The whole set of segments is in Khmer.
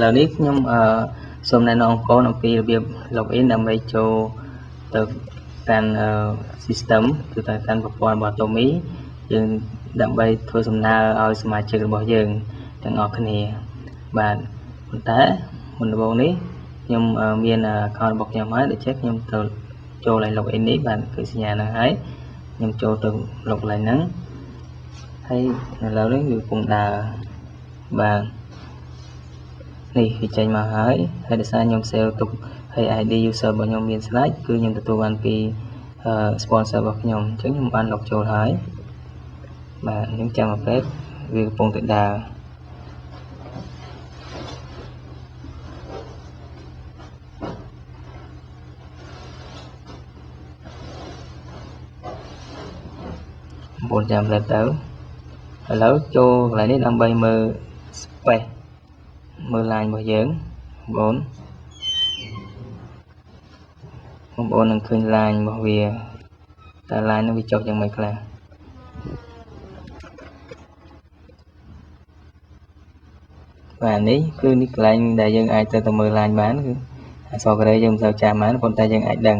Lầnนี้ខ្ញុំសូមណែនាំបងប្អូនអំពីរបៀប login ដើម្បីចូលទៅកាន់ system គឺទៅកាន់ប្រព័ន្ធរបស់ Tommy យើងដើម្បីធ្វើសំណើឲ្យសមាជិករបស់យើងទាំងអស់គ្នាបាទប៉ុន្តែមុនដំបូងនេះខ្ញុំមាន account របស់ខ្ញុំហើយដូច្នេះខ្ញុំទៅចូលឲ្យ login នេះបាទគឺសញ្ញាហ្នឹងហើយខ្ញុំចូលទៅ log ឡើងហ្នឹងហើយឥឡូវនេះវាកំពុងដើរបាទនេះវាចេញមកហើយដោយសារខ្ញុំ save ទុកហើយ ID user របស់ខ្ញុំមានស្លាច់គឺខ្ញុំទទួលបានពី sponsor របស់ខ្ញុំអញ្ចឹងខ្ញុំបាន log ចូលហើយបាទខ្ញុំចាំមកពេលវាកំពុងតែដើរបងចាំទៅឥឡូវចូលកន្លែងនេះដើម្បីមើល space មើល line របស់យើងបងប្អូននឹងឃើញ line របស់វាតើ line នឹងវាចុះយ៉ាងម៉េចខ្លះបាទនេះគឺនេះកន្លែងដែលយើងអាចទៅមើល line បានគឺអក្សរកូរ៉េយើងមិនសូវចាំបានប៉ុន្តែយើងអាចដឹង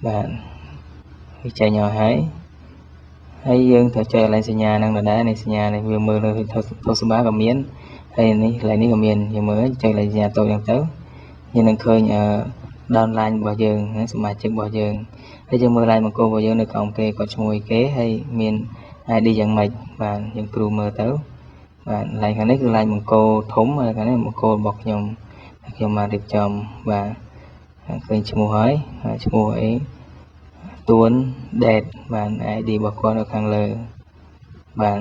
បាទវាចេញមកហើយយើងត្រូវចុចកន្លែងសញ្ញាហ្នឹងដែរនេះសញ្ញានេះវាមើលលើធុសបាក៏មានហើយនេះកន្លែងនេះក៏មានយើងមើលចុចកន្លែងសញ្ញាតូចហ្នឹងទៅយើងនឹងឃើញdownline របស់យើងសមាជិករបស់យើងហើយយើងមើល line បង្គោលរបស់យើងនៅក្រោមគេគាត់ឈ្មោះអីគេហើយមាន ID យ៉ាងម៉េចបាទយើងគ្រូមើលទៅបាទ line ខាងនេះគឺ line បង្គោលធំហើយខាងនេះបង្គោលរបស់ខ្ញុំបានរៀបចំបាទឃើញឈ្មោះហើយឈ្មោះអីទួន date បាទ ID របស់គាត់នៅខាងលើបាទ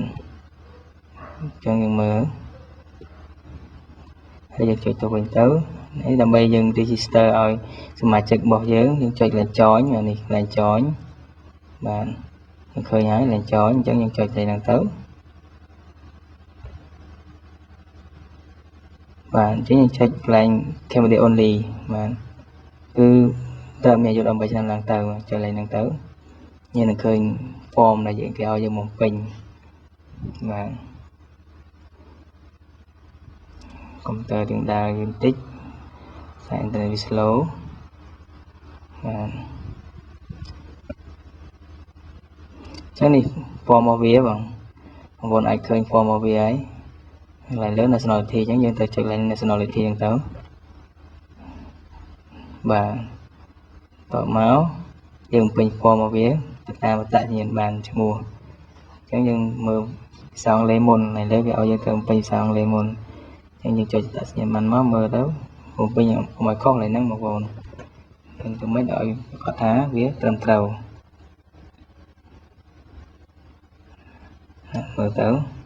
អញ្ចឹងយើងមើលហើយយើងចុចទៅវិញទៅនេះដើម្បីយើង register ឲ្យសមាជិករបស់យើងចុចលេខ join នេះលេខ join បាទយើងឃើញហើយលេខ join អញ្ចឹងយើងចុចទៅហ្នឹងទៅបាទអញ្ចឹងយើងចុចកន្លែង candidate only បាទគឺតើមានអាយុ18ឆ្នាំឡើងទៅចុចលេខហ្នឹងទៅយើងនឹងឃើញ form ដែលគេឲ្យយើងមកពេញបាទកុំព្យូទ័រយើងដើរយឺនតិចសារអ៊ីនធឺណិតវា slow បាទចឹងនេះ form របស់វាបងប្អូនអាចឃើញ form របស់វាហើយកន្លែងលើ nationality អញ្ចឹងយើងទៅចុចលេខ nationality ហ្នឹងទៅបាទតមកយើងពេញ form របស់វាទៅតាមអត្តសញ្ញាណបានឈ្មោះអញ្ចឹងយើងមើលភាសាអង់គ្លេសមុនហើយលើវាឲ្យយើងទៅពេញភាសាអង់គ្លេសមុនអញ្ចឹងយើងចុចអត្តសញ្ញាណបានមកមើលទៅបំពេញឲ្យខុសកន្លែងហ្នឹងបងប្អូនយើងទៅមិនឲ្យគាត់ថាវាត្រឹមត្រូវមើលទៅ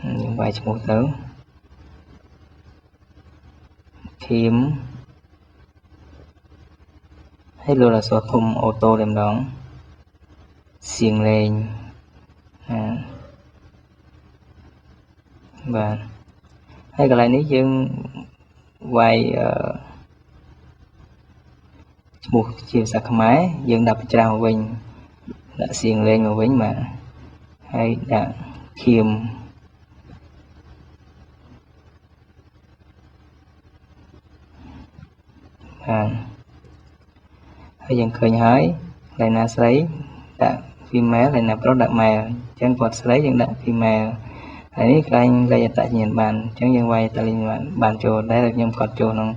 យើងវាយឈ្មោះទៅធីមហើយលើអក្សរធំអូតូតែម្ដងសៀងលេងបាទហើយកន្លែងនេះយើងវាយឈ្មោះជាភាសាខ្មែរយើងដាក់ច្រាស់មកវិញដាក់សៀងលេងមកវិញបាទហើយដាក់ខៀមបាទហើយយើងឃើញហើយកន្លែងណាស្រីដាក់ female ហើយណាប្រុសដាក់ male អញ្ចឹងគាត់ស្រីយើងដាក់ female ហើយនេះកន្លែងលេខអត្តសញ្ញាណបានអញ្ចឹងយើងវាយអត្តសញ្ញាណបានចូលដែរខ្ញុំកត់ចូលក្នុង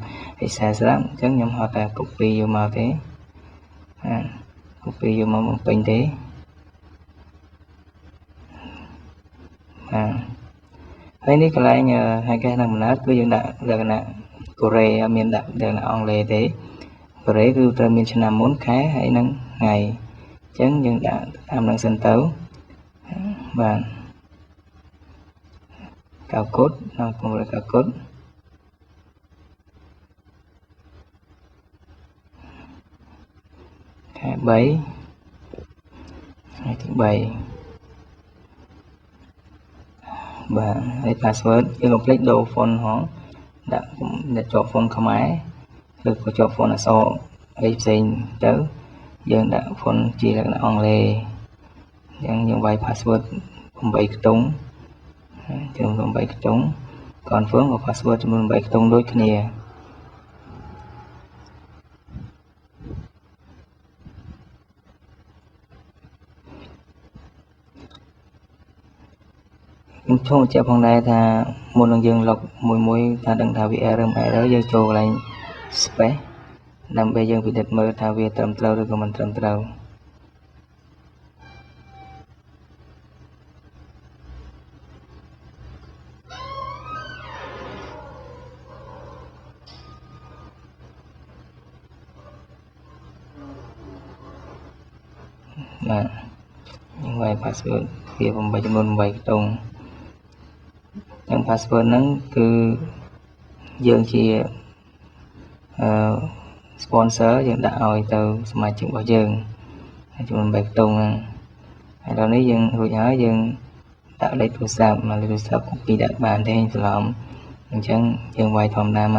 Excel ស្រាប់អញ្ចឹងខ្ញុំហៅតែ copy យកមកទេcopy យកមកបំពេញទេហើយនេះកន្លែងហើយគេនឹងកំណើតគឺយើងដាក់លក្ខណៈកូរ៉េអត់មានដាក់លក្ខណៈអង់គ្លេសទេកូរ៉េគឺត្រូវមានឆ្នាំមុនខែហើយនឹងថ្ងៃអញ្ចឹងយើងដាក់តាមនឹងសិនទៅបាទកៅកុដនៅពង្រឹងកៅកុដខែ3ថ្ងៃទី3 បាទហើយ password យើងកុំភ្លេចដូរ font ហងដាក់ជាប់ font ខ្មែរឬក៏ជាប់ font អក្សរអីផ្សេងទៅយើងដាក់ font ជាលក្ខណៈអង់គ្លេសអញ្ចឹងយើងវាយ password 8ខ្ទង់ចំនួន8ខ្ទង់ confirm ក៏ password ចំនួន8ខ្ទង់ដូចគ្នាខ្ញុំចូលបញ្ជាក់ផងដែរថាមុននឹងយើង log មួយថាដឹងថាវា error មិន error យើងចូលកន្លែង space ដើម្បីយើងពិនិត្យមើលថាវាត្រឹមត្រូវឬក៏មិនត្រឹមត្រូវបាទយើងវាយ password វា8ចំនួន8ខ្ទង់ទាំង password ហ្នឹងគឺយើងជាsponsor យើងដាក់ឲ្យទៅសមាជិករបស់យើងចំនួន8ខ្ទង់ហ្នឹងហើយដល់នេះយើងរួចហើយយើងដាក់លេខទូរស័ព្ទមកលេខទូរស័ព្ទ copy ដាក់បានទេច្រឡំអញ្ចឹងយើងវាយធម្មតាមក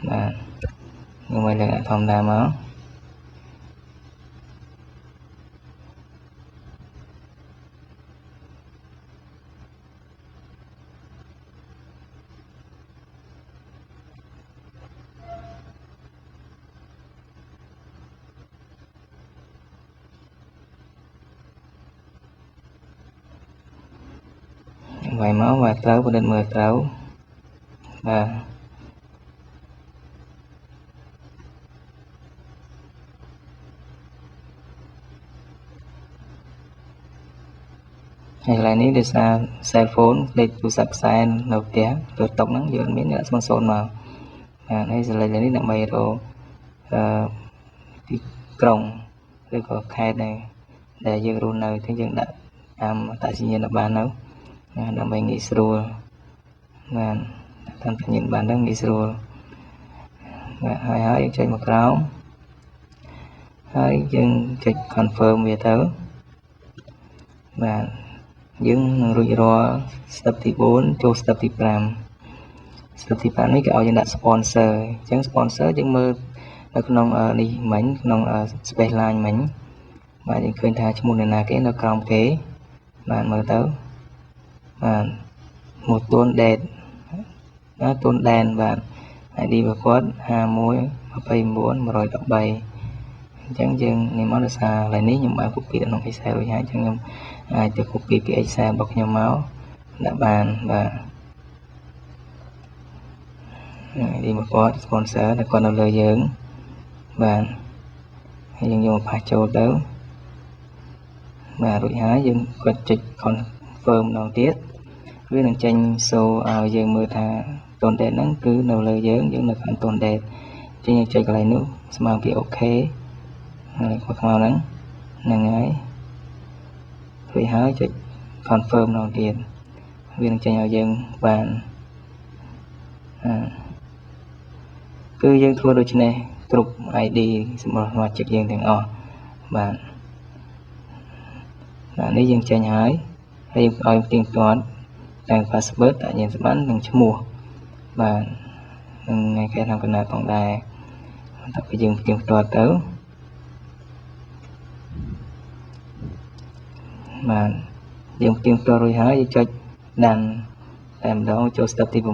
បាទយើងវាយលក្ខណៈធម្មតាមកវាយមកវាត្រូវពិនិត្យមើលត្រូវបាទហើយកន្លែងនេះដោយសារ cell phone លេខទូរស័ព្ទខ្សែនៅផ្ទះទៅតុកហ្នឹងយើងអត់មានដាក់ស្មងសូនមកបាទហើយលេខនេះដើម្បីរកទីក្រុងឬក៏ខេត្តដែលយើងរស់នៅthìយើងដាក់តាមអត្តសញ្ញាណបាននៅដើម្បីងាយស្រួលបាទតាមសញ្ញាណបានហ្នឹងងាយស្រួលបាទហើយយើងចុចមកក្រោមហើយយើងចុច confirm វាទៅបាទយើងនឹងរួចរាល់ step ទី4ចូល step ទី5 step ទី5នេះគេឲ្យយើងដាក់ sponsor អញ្ចឹង sponsor យើងមើលនៅក្នុងនេះមិញក្នុង space line មិញបាទយើងឃើញថាឈ្មោះអ្នកណាគេនៅក្រោមគេបាទមើលទៅបាទមួយទួន date ទួនដែនបាទ ID របស់គាត់5129 113អញ្ចឹងយើងនេះមកដោយសារឡើយនេះខ្ញុំបាន copy នៅក្នុង Excel រួចហើយអញ្ចឹងខ្ញុំអាចទៅ copy ពី Excel របស់ខ្ញុំមកដាក់បានបាទ ID របស់គាត់ sponsor ដែលគាត់នៅលើយើងបាទហើយយើងយកមកផាសចូលទៅបាទរួចហើយយើងគាត់ចុច confirm ម្ដងទៀតវានឹងចេញសូឲ្យយើងមើលថាតូន date ហ្នឹងគឺនៅលើយើងនៅខាងតូន date អញ្ចឹងយើងចុចកន្លែងនោះស្មើពី OK ហើយគាត់ខ្មៅហ្នឹងហើយរួចហើយចុច confirm ម្ដងទៀតវានឹងចេញឲ្យយើងបានគឺយើងធ្វើដូច្នេះគ្រប់ ID សម្រាប់សមាជិកយើងទាំងអស់បាទនេះយើងចេញហើយឲ្យផ្ទៀងផ្ទាត់ទាំង password តាញ៉ាំសម្បត្តិនិងឈ្មោះបាទនឹងថ្ងៃខែឆ្នាំកណ្ដាលផងដែរតែពេលយើងផ្ទៀងផ្ទាត់ទៅបាទយើងផ្ទៀងផ្ទាត់រួចហើយយើងចុចដានតែម្ដងចូល step ទី6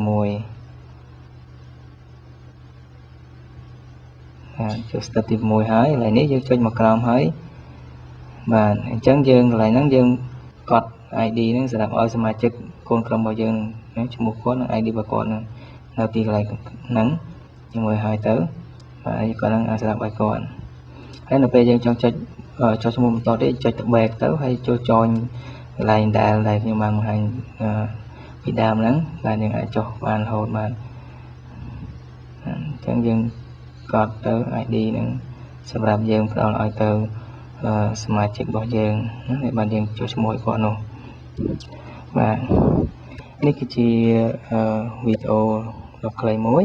ចូល step ទី6ហើយឥឡូវនេះយើងចុចមកក្រោមហើយបាទអញ្ចឹងយើងកន្លែងហ្នឹងយើងកត់ ID ហ្នឹងសម្រាប់ឲ្យសមាជិកកូនក្រុមរបស់យើងឈ្មោះគាត់និង ID របស់គាត់នៅទីកន្លែងហ្នឹងជាមួយហើយទៅបាទគាត់នឹងសម្រាប់ឲ្យគាត់ហើយនៅពេលយើងចង់ចុចឈ្មោះបន្តទៀតចុចទៅ back ទៅហើយចូល join កន្លែងដែលខ្ញុំបានបង្ហាញពីដើមហ្នឹងបាទយើងអាចចុះបានរហូតបាទអញ្ចឹងយើងកត់ទៅ ID ហ្នឹងសម្រាប់យើងផ្ដល់ឲ្យទៅសមាជិករបស់យើងហើយបានយើងចុះឈ្មោះឲ្យគាត់នោះបាទនេះគឺជាវីដេអូដ៏ខ្លីមួយ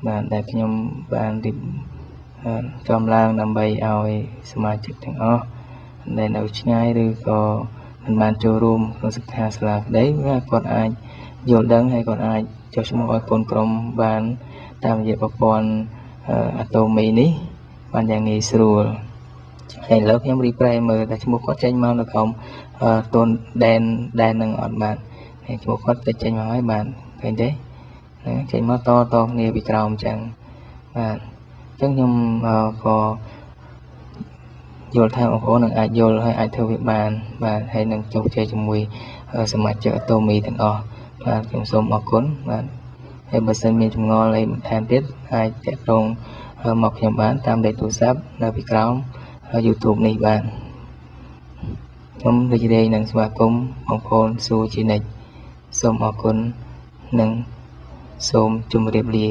បាទដែលខ្ញុំបានរៀបចំឡើងដើម្បីឲ្យសមាជិកទាំងអស់ដែលនៅឆ្ងាយឬក៏ មិនបានចូលរួមក្នុងសិក្ខាសាលាក្តីគាត់អាចយល់ដឹងហើយគាត់អាចចុះឈ្មោះឲ្យកូនក្រុមបានតាមរយៈប្រព័ន្ធAtomy នេះបានយ៉ាងងាយស្រួលហើយឥឡូវខ្ញុំរីប្រែមើលតែឈ្មោះគាត់ចេញមកនៅក្នុងតូនដែននឹងអត់បានហើយឈ្មោះគាត់ទៅចេញមកហើយបានឃើញទេចេញមកតគ្នាពីក្រោមអញ្ចឹងបាទអញ្ចឹងខ្ញុំក៏យល់ថាបងប្អូននឹងអាចយល់ហើយអាចធ្វើវាបានបាទហើយនឹងជោគជ័យជាមួយសមាជិកAtomyទាំងអស់បាទខ្ញុំសូមអរគុណបាទហើយបើសិនមានចម្ងល់អីបន្ថែមទៀតអាចតាក់ទងមកខ្ញុំបានតាមលេខទូរស័ព្ទនៅពីក្រោម YouTube នេះបាទខ្ញុំរីករាយនឹងស្វាគមន៍បងប្អូនសួរជានិច្ចសូមអរគុណនិងសូមជម្រាបលា